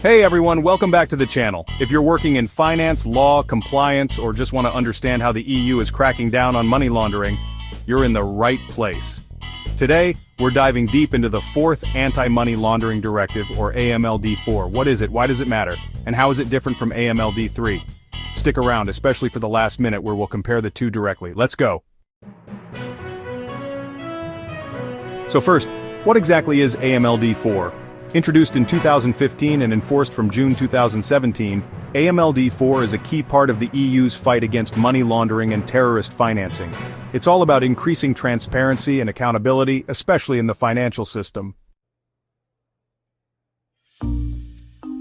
Hey everyone, welcome back to the channel. If you're working in finance, law, compliance, or just want to understand how the EU is cracking down on money laundering, you're in the right place. Today, we're diving deep into the fourth Anti-Money Laundering Directive, or AMLD4. What is it, why does it matter, and how is it different from AMLD3? Stick around, especially for the last minute where we'll compare the two directly. Let's go. So first, what exactly is AMLD4? Introduced in 2015 and enforced from June 2017, AMLD4 is a key part of the EU's fight against money laundering and terrorist financing. It's all about increasing transparency and accountability, especially in the financial system.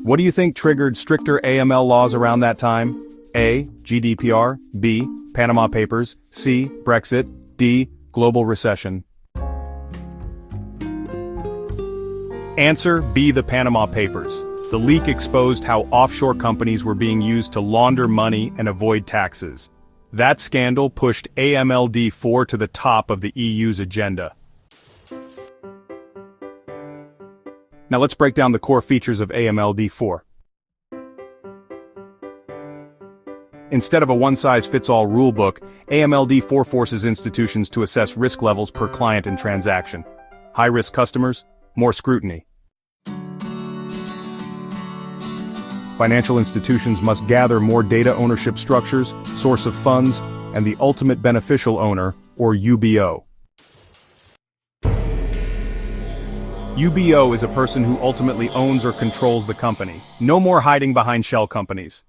What do you think triggered stricter AML laws around that time? A. GDPR, B. Panama Papers, C. Brexit, D. Global recession. Answer B. The Panama Papers. The leak exposed how offshore companies were being used to launder money and avoid taxes. That scandal pushed AMLD4 to the top of the EU's agenda. Now let's break down the core features of AMLD4. Instead of a one-size-fits-all rulebook, AMLD4 forces institutions to assess risk levels per client and transaction. High-risk customers, more scrutiny. Financial institutions must gather more data ownership structures, source of funds, and the ultimate beneficial owner, or UBO. UBO is a person who ultimately owns or controls the company. No more hiding behind shell companies.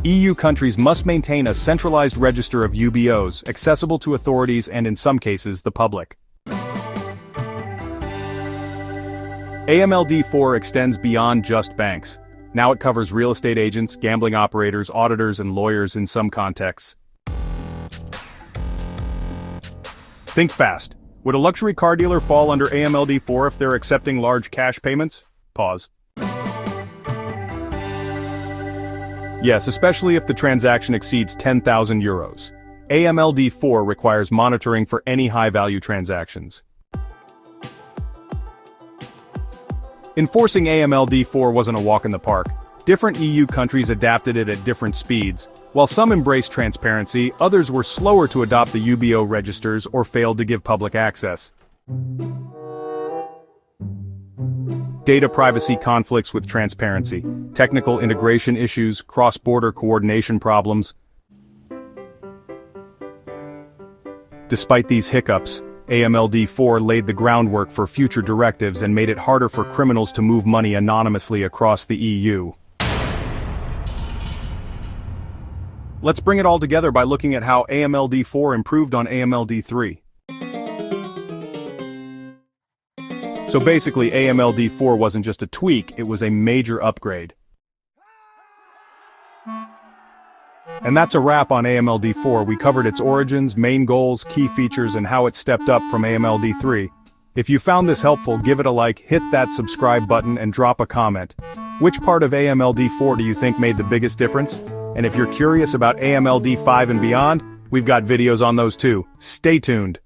EU countries must maintain a centralized register of UBOs, accessible to authorities and in some cases, the public. AMLD4 extends beyond just banks. Now it covers real estate agents, gambling operators, auditors, and lawyers in some contexts. Think fast. Would a luxury car dealer fall under AMLD4 if they're accepting large cash payments? Pause. Yes, especially if the transaction exceeds 10,000 euros. AMLD4 requires monitoring for any high-value transactions. Enforcing AMLD4 wasn't a walk in the park. Different EU countries adapted it at different speeds. While some embraced transparency, others were slower to adopt the UBO registers or failed to give public access. Data privacy conflicts with transparency, technical integration issues, cross-border coordination problems. Despite these hiccups, AMLD4 laid the groundwork for future directives and made it harder for criminals to move money anonymously across the EU. Let's bring it all together by looking at how AMLD4 improved on AMLD3. So basically, AMLD4 wasn't just a tweak, it was a major upgrade. And that's a wrap on AMLD4. We covered its origins, main goals, key features, and how it stepped up from AMLD3. If you found this helpful, give it a like, hit that subscribe button, and drop a comment. Which part of AMLD4 do you think made the biggest difference? And if you're curious about AMLD5 and beyond, we've got videos on those too. Stay tuned.